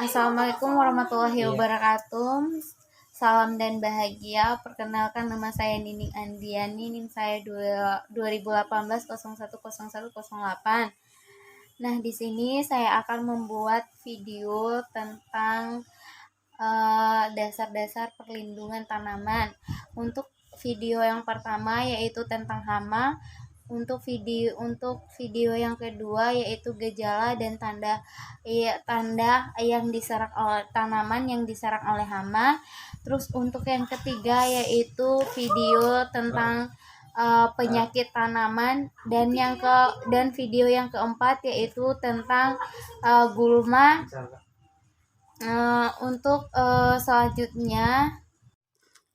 Assalamualaikum warahmatullahi wabarakatuh. Salam dan bahagia. Perkenalkan, nama saya Nining Andiani. NIM saya 2018 010108. Nah, di sini saya akan membuat video tentang dasar-dasar perlindungan tanaman. Untuk video yang pertama yaitu tentang hama. Untuk video yang kedua yaitu gejala dan tanda yang diserang oleh tanaman yang diserang oleh hama. Terus untuk yang ketiga yaitu video tentang penyakit tanaman, dan video yang keempat yaitu tentang gulma. Untuk selanjutnya,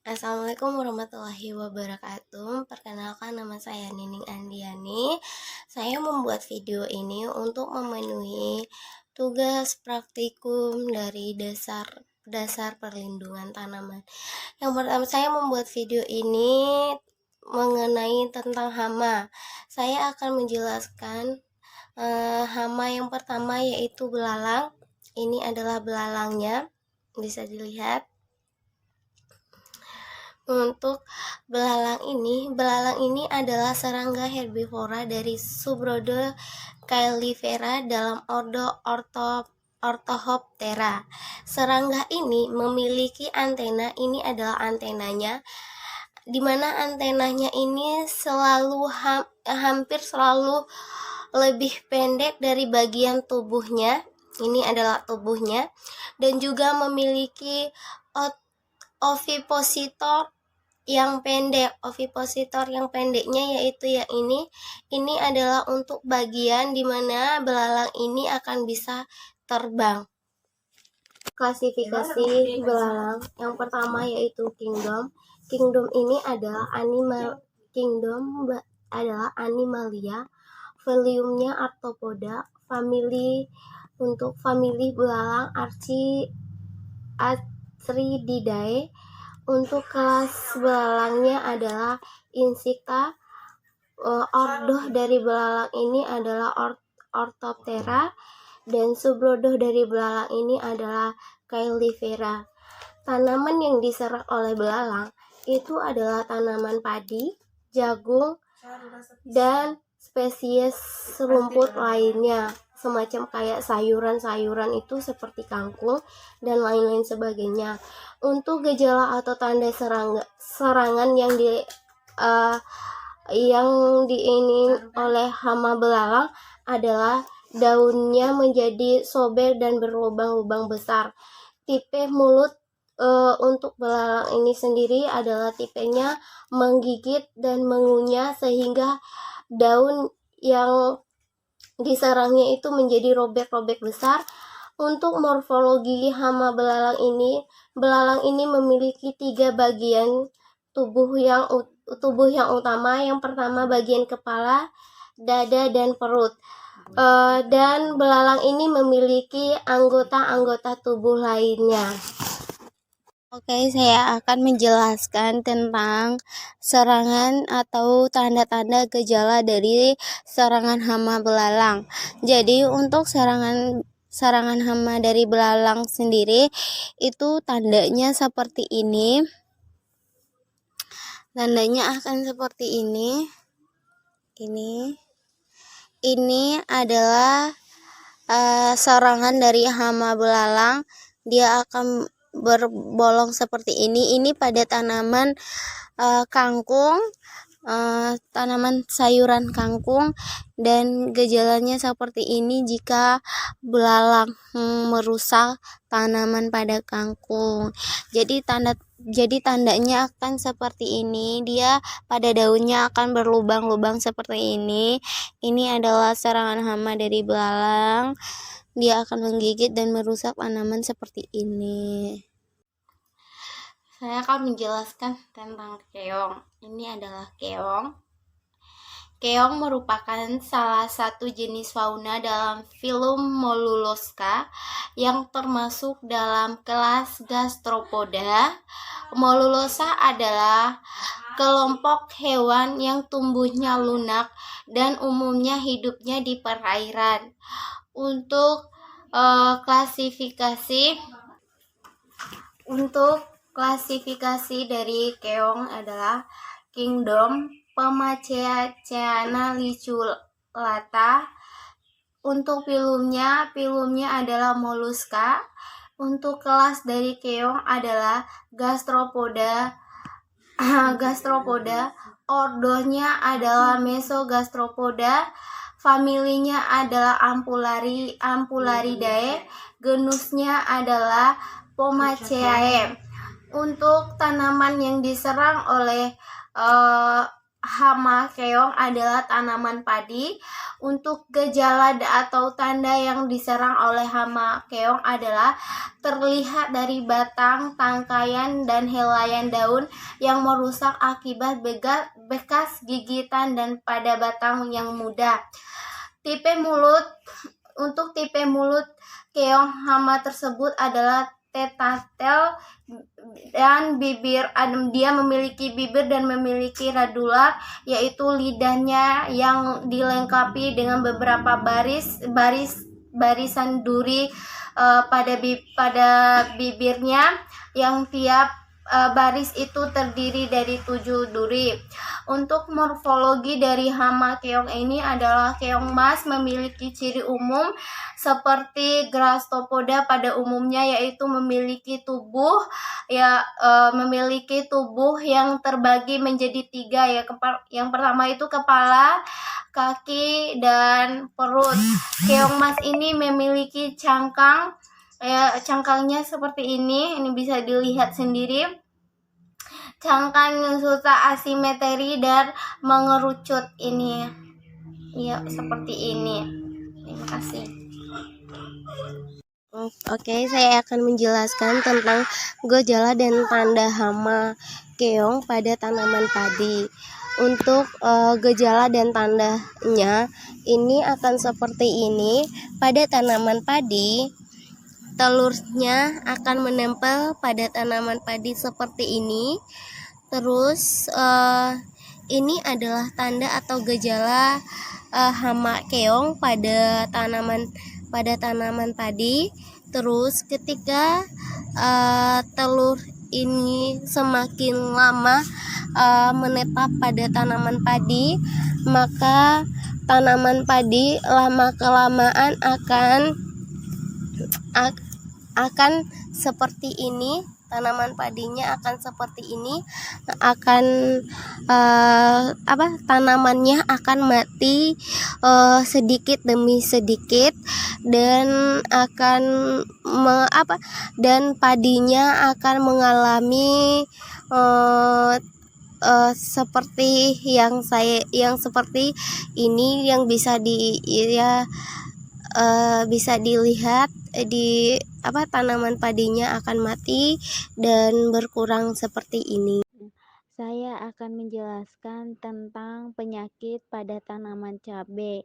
Assalamualaikum warahmatullahi wabarakatuh. Perkenalkan, nama saya Nining Andiani. Saya membuat video ini untuk memenuhi tugas praktikum dari dasar perlindungan tanaman. Yang pertama, saya membuat video ini mengenai tentang hama. Saya akan menjelaskan hama yang pertama yaitu belalang. Ini adalah belalangnya, bisa dilihat. Untuk belalang ini adalah serangga herbivora dari subordo Calyphyra dalam ordo Orthoptera. Serangga ini memiliki antena. Ini adalah antenanya, di mana antenanya ini hampir selalu lebih pendek dari bagian tubuhnya. Ini adalah tubuhnya, dan juga memiliki ovipositor yang pendek. Ovipositor yang pendeknya yaitu yang ini adalah untuk bagian di mana belalang ini akan bisa terbang. Klasifikasi belalang yang pertama yaitu kingdom. Kingdom ini adalah animalia. Filiumnya Arthropoda. Untuk famili belalang Arthrididae. Untuk kelas belalangnya adalah Insecta. Ordo dari belalang ini adalah Orthoptera, dan subordo dari belalang ini adalah Calyphyra. Tanaman yang diserang oleh belalang itu adalah tanaman padi, jagung, dan spesies rumput lainnya, semacam kayak sayuran-sayuran itu seperti kangkung dan lain-lain sebagainya. Untuk gejala atau tanda serangan yang diini oleh hama belalang adalah daunnya menjadi sobek dan berlubang-lubang besar. Tipe mulut untuk belalang ini sendiri adalah tipenya menggigit dan mengunyah, sehingga daun yang diserangnya itu menjadi robek-robek besar. Untuk morfologi hama belalang ini memiliki 3 bagian tubuh yang utama. Yang pertama bagian kepala, dada, dan perut. Dan belalang ini memiliki anggota-anggota tubuh lainnya. Oke, saya akan menjelaskan tentang serangan atau tanda-tanda gejala dari serangan hama belalang. Jadi untuk serangan hama dari belalang sendiri itu tandanya seperti ini. Tandanya akan seperti ini. Ini adalah serangan dari hama belalang. Dia akan berbolong seperti ini. Ini pada tanaman kangkung, tanaman sayuran kangkung, dan gejalanya seperti ini jika belalang merusak tanaman pada kangkung. Jadi tandanya akan seperti ini. Dia pada daunnya akan berlubang-lubang seperti ini. Ini adalah serangan hama dari belalang. Dia akan menggigit dan merusak tanaman seperti ini. Saya akan menjelaskan tentang keong. Ini adalah keong. Keong merupakan salah satu jenis fauna dalam filum Mollusca yang termasuk dalam kelas Gastropoda. Mollusca adalah kelompok hewan yang tumbuhnya lunak dan umumnya hidupnya di perairan. Untuk klasifikasi untuk klasifikasi dari keong adalah kingdom Pemaceaceana liculata. Untuk filumnya adalah moluska. Untuk kelas dari keong adalah gastropoda. Gastropoda. Ordonya adalah Mesogastropoda. Familinya adalah Ampularidae. Genusnya adalah Pomaceae. Untuk tanaman yang diserang oleh hama keong adalah tanaman padi. Untuk gejala atau tanda yang diserang oleh hama keong adalah terlihat dari batang, tangkaian, dan helaian daun yang merusak akibat bekas gigitan dan pada batang yang muda. Tipe mulut. Untuk tipe mulut keong hama tersebut adalah tetatel dan bibir. Dia memiliki bibir dan memiliki radula, yaitu lidahnya yang dilengkapi dengan beberapa barisan duri pada bibirnya, yang tiap baris itu terdiri dari 7 duri. Untuk morfologi dari hama keong ini adalah keong mas memiliki ciri umum seperti Grastopoda pada umumnya, yaitu memiliki tubuh yang terbagi menjadi 3 ya. Yang pertama itu kepala, kaki, dan perut. Keong mas ini memiliki cangkangnya seperti ini bisa dilihat sendiri. Cangkang sulta asimetri dan mengerucut ini. Ya, seperti ini. Terima kasih. Oke, saya akan menjelaskan tentang gejala dan tanda hama keong pada tanaman padi. Untuk gejala dan tandanya ini akan seperti ini. Pada tanaman padi, telurnya akan menempel pada tanaman padi seperti ini. Terus ini adalah tanda atau gejala hama keong pada tanaman padi. Terus ketika telur ini semakin lama menetap pada tanaman padi, maka tanaman padi lama kelamaan akan seperti ini. Tanaman padinya akan seperti ini, tanamannya akan mati sedikit demi sedikit, dan dan padinya akan mengalami seperti yang seperti ini, yang bisa dilihat di tanaman padinya akan mati dan berkurang seperti ini. Saya akan menjelaskan tentang penyakit pada tanaman cabai.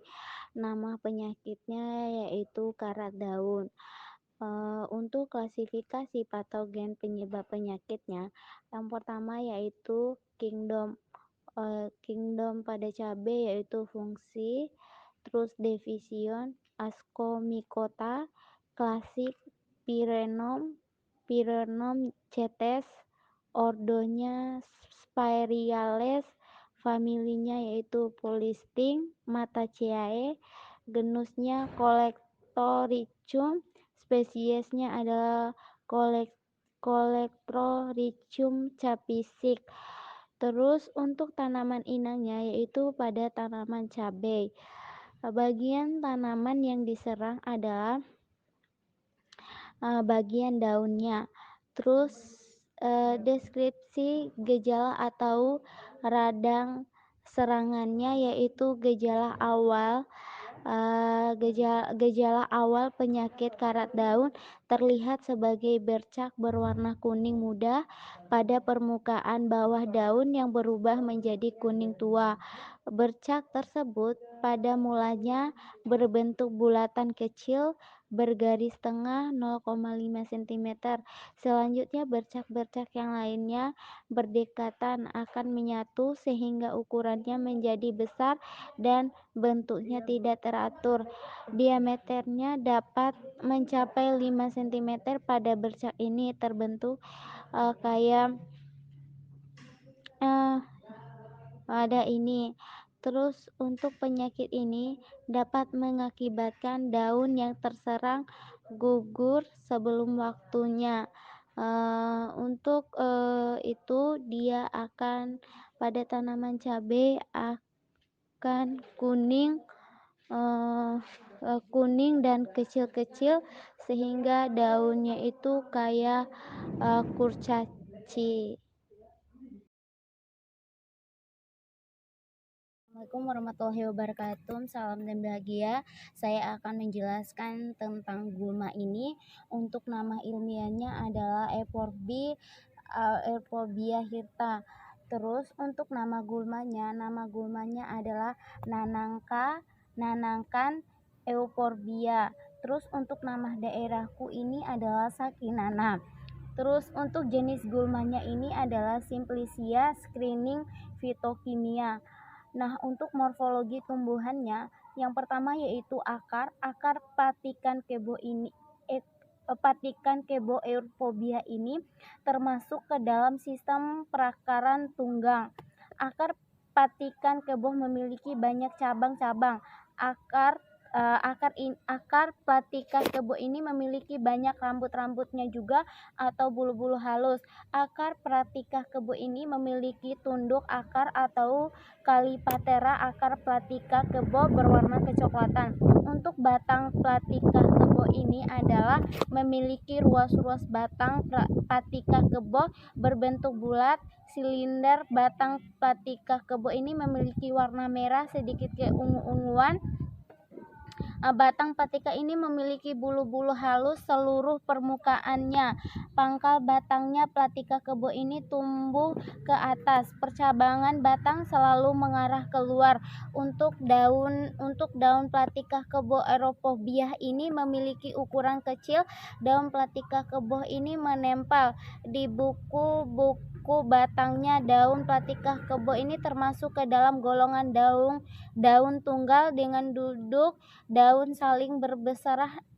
Nama penyakitnya yaitu karat daun. Untuk klasifikasi patogen penyebab penyakitnya, yang pertama yaitu kingdom pada cabai yaitu fungsi, terus division ascomycota, klasik Pyrenom cetes, ordonya Spiralis, familinya yaitu Polisting Mataceae, genusnya Colectoricium, spesiesnya adalah Colectoricium capiscic. Terus untuk tanaman inangnya yaitu pada tanaman cabai. Bagian tanaman yang diserang adalah bagian daunnya. Terus deskripsi gejala atau radang serangannya yaitu gejala awal penyakit karat daun terlihat sebagai bercak berwarna kuning muda pada permukaan bawah daun yang berubah menjadi kuning tua. Bercak tersebut pada mulanya berbentuk bulatan kecil, bergaris tengah 0,5 cm. Selanjutnya bercak-bercak yang lainnya berdekatan akan menyatu sehingga ukurannya menjadi besar dan bentuknya tidak teratur. Diameternya dapat mencapai 5 cm. Pada bercak ini terbentuk kayak ada ini. Terus untuk penyakit ini dapat mengakibatkan daun yang terserang gugur sebelum waktunya. Itu dia akan pada tanaman cabai akan kuning dan kecil-kecil sehingga daunnya itu kayak kurcaci. Assalamualaikum warahmatullahi wabarakatuh. Salam dan bahagia. Saya akan menjelaskan tentang gulma ini. Untuk nama ilmiahnya adalah Euphorbia hirta. Terus untuk nama gulmanya adalah nanangkan Euphorbia. Terus untuk nama daerahku ini adalah Sakinana. Terus untuk jenis gulmanya ini adalah Simplicia screening fitokimia. Nah, untuk morfologi tumbuhannya, yang pertama yaitu akar Patikan kebo Euphorbia ini termasuk ke dalam sistem perakaran tunggang. Akar Patikan kebo memiliki banyak cabang-cabang. Akar Patikan kebo ini memiliki banyak rambut-rambutnya juga atau bulu-bulu halus. Akar Patikan kebo ini memiliki tunduk akar atau kalipatera. Akar Patikan kebo berwarna kecoklatan. Untuk batang Patikan kebo ini adalah memiliki ruas-ruas batang Patikan kebo berbentuk bulat silinder. Batang Patikan kebo ini memiliki warna merah sedikit keungu-unguan. Batang patika ini memiliki bulu-bulu halus seluruh permukaannya. Pangkal batangnya Patika kebo ini tumbuh ke atas. Percabangan batang selalu mengarah keluar. Untuk daun Patika kebo Euphorbia ini memiliki ukuran kecil. Daun Patika kebo ini menempel di buku batangnya. Daun Patika kebo ini termasuk ke dalam golongan daun tunggal dengan duduk daun saling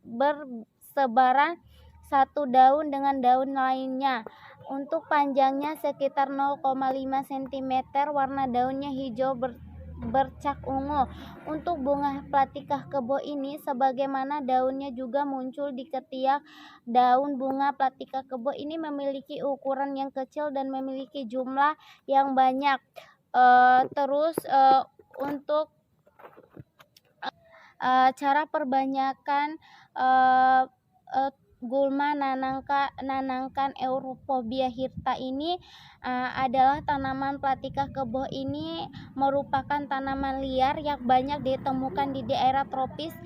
bersebaran satu daun dengan daun lainnya. Untuk panjangnya sekitar 0,5 cm, warna daunnya hijau bercak ungu. Untuk bunga Patika kebo ini sebagaimana daunnya juga muncul di ketiak daun. Bunga Patika kebo ini memiliki ukuran yang kecil dan memiliki jumlah yang banyak. Untuk cara perbanyakan gulma nanangkan Euphorbia hirta ini adalah tanaman Patika kebo ini merupakan tanaman liar yang banyak ditemukan di daerah tropis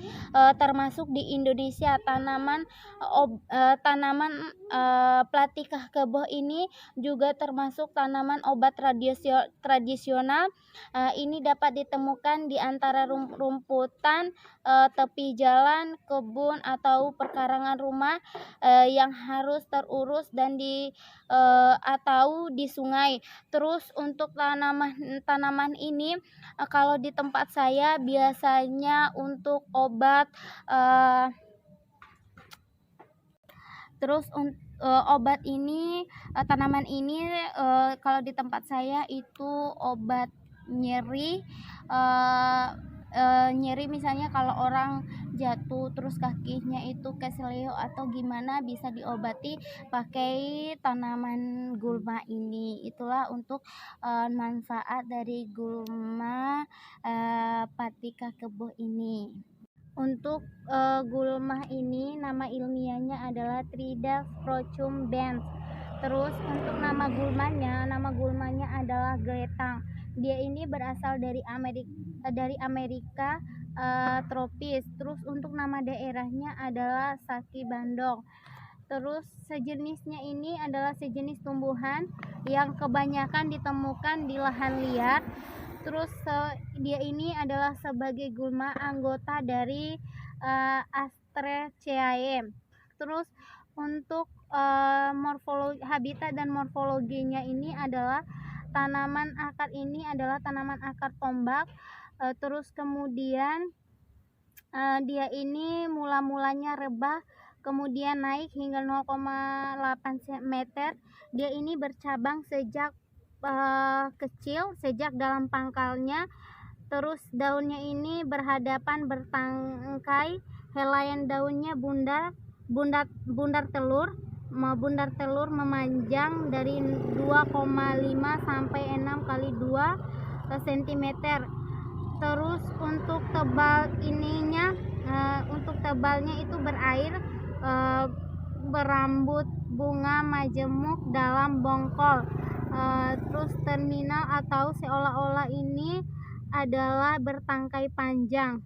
termasuk di Indonesia. Tanaman Patika kebo ini juga termasuk tanaman obat tradisional. Ini dapat ditemukan di antara rumputan, tepi jalan, kebun atau perkarangan rumah yang harus terurus dan atau di sungai. Terus untuk tanaman ini kalau di tempat saya biasanya untuk obat obat ini tanaman ini kalau di tempat saya itu obat nyeri misalnya kalau orang jatuh terus kakinya itu kesleo atau gimana bisa diobati pakai tanaman gulma ini. Itulah untuk manfaat dari gulma Patika kebo ini. Untuk gulma ini nama ilmiahnya adalah Tridax procumbens. Terus untuk nama gulmanya adalah geletang. Dia ini berasal dari Amerika tropis. Terus untuk nama daerahnya adalah Saki Bandung. Terus sejenisnya ini adalah sejenis tumbuhan yang kebanyakan ditemukan di lahan liar. Terus dia ini adalah sebagai gulma anggota dari Asteraceae. Terus untuk morfologi habitat dan morfologinya ini adalah tanaman akar ini adalah tanaman akar tombak. Terus kemudian dia ini mula-mulanya rebah, kemudian naik hingga 0,8 meter. Dia ini bercabang sejak kecil, sejak dalam pangkalnya. Terus daunnya ini berhadapan bertangkai, helaian daunnya bundar telur. Bundar telur memanjang dari 2,5 sampai 6 kali 2 cm. Terus untuk tebalnya itu berair, berambut bunga majemuk dalam bongkol. Terus terminal atau seolah-olah ini adalah bertangkai panjang.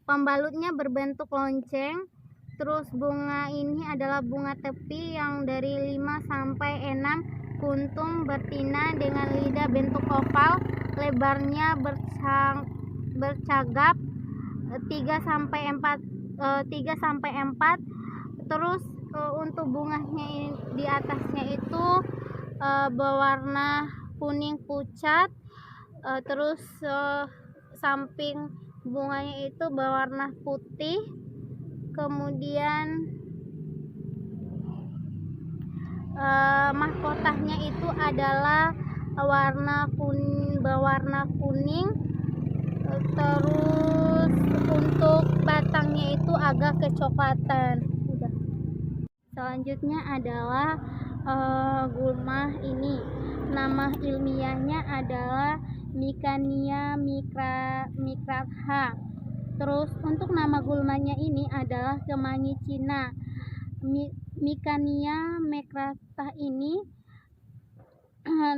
Pembalutnya berbentuk lonceng. Terus bunga ini adalah bunga tepi yang dari 5 sampai 6 kuntum betina dengan lidah bentuk oval, lebarnya bercagap 3 sampai 4. Terus untuk bunganya di atasnya itu berwarna kuning pucat. Terus samping bunganya itu berwarna putih. Kemudian mahkotanya itu adalah berwarna kuning. Terus untuk batangnya itu agak kecoklatan. Selanjutnya adalah gulma ini. Nama ilmiahnya adalah Micania micratha. Terus untuk nama gulmanya ini adalah kemangi Cina. Micania micratha ini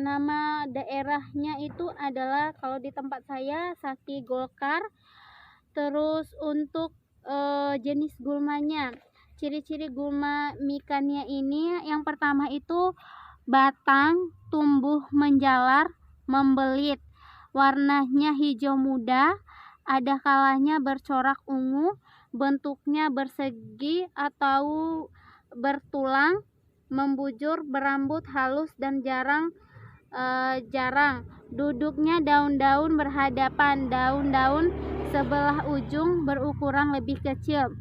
nama daerahnya itu adalah, kalau di tempat saya, Saki Golkar. Terus untuk jenis gulmanya, ciri-ciri gulma Micania ini, yang pertama itu batang tumbuh menjalar, membelit, warnanya hijau muda, ada kalanya bercorak ungu, bentuknya bersegi atau bertulang, membujur, berambut halus dan jarang. Duduknya daun-daun berhadapan, daun-daun sebelah ujung berukuran lebih kecil.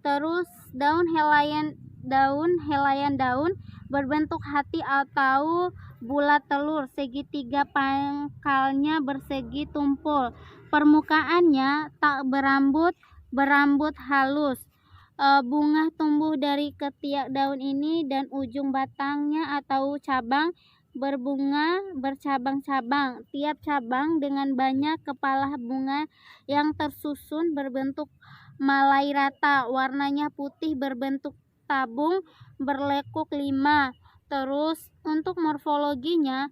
Terus helaian daun berbentuk hati atau bulat telur, segitiga pangkalnya bersegi tumpul, permukaannya tak berambut halus. Bunga tumbuh dari ketiak daun ini dan ujung batangnya atau cabang berbunga bercabang-cabang. Tiap cabang dengan banyak kepala bunga yang tersusun berbentuk malai rata, warnanya putih berbentuk tabung berlekuk 5. Terus untuk morfologinya,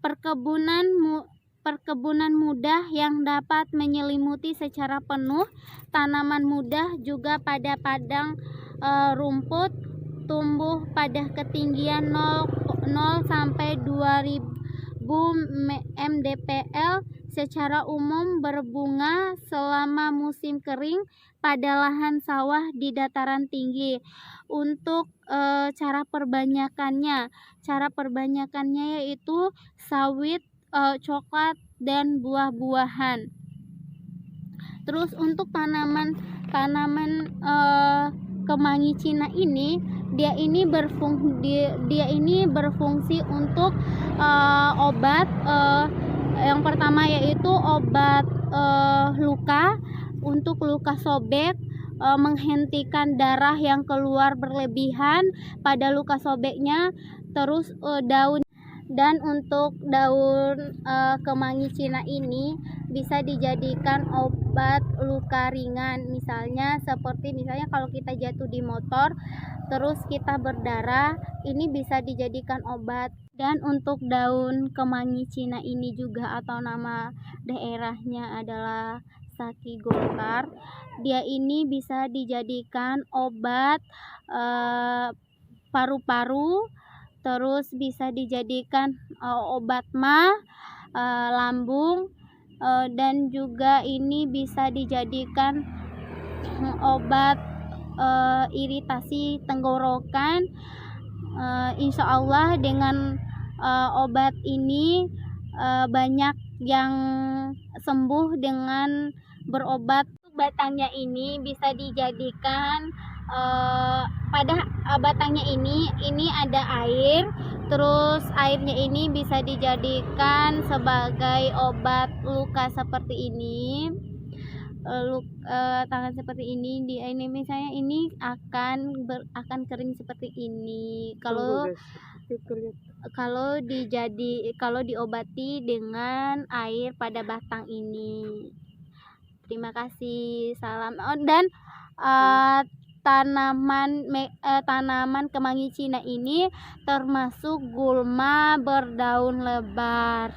perkebunan mudah yang dapat menyelimuti secara penuh, tanaman mudah juga pada padang rumput, tumbuh pada ketinggian 0 sampai 2000 mdpl, secara umum berbunga selama musim kering pada lahan sawah di dataran tinggi. Untuk cara perbanyakannya yaitu sawit, coklat dan buah-buahan. Terus untuk tanaman kemangi Cina ini, dia ini berfungsi untuk obat. Yang pertama yaitu obat luka, untuk luka sobek, menghentikan darah yang keluar berlebihan pada luka sobeknya. Terus dan untuk daun kemangi Cina ini bisa dijadikan obat luka ringan, misalnya kalau kita jatuh di motor terus kita berdarah, ini bisa dijadikan obat. Dan untuk daun kemangi Cina ini juga, atau nama daerahnya adalah Saki Golkar, dia ini bisa dijadikan obat paru-paru. Terus bisa dijadikan obat lambung, dan juga ini bisa dijadikan obat iritasi tenggorokan. Insya Allah dengan obat ini banyak yang sembuh dengan berobat. Batangnya ini bisa dijadikan pada batangnya ini ada air, terus airnya ini bisa dijadikan sebagai obat luka seperti ini. Tangan seperti ini misalnya ini akan kering seperti ini kalau diobati dengan air pada batang ini. Terima kasih, salam. Dan tanaman kemangi Cina ini termasuk gulma berdaun lebar.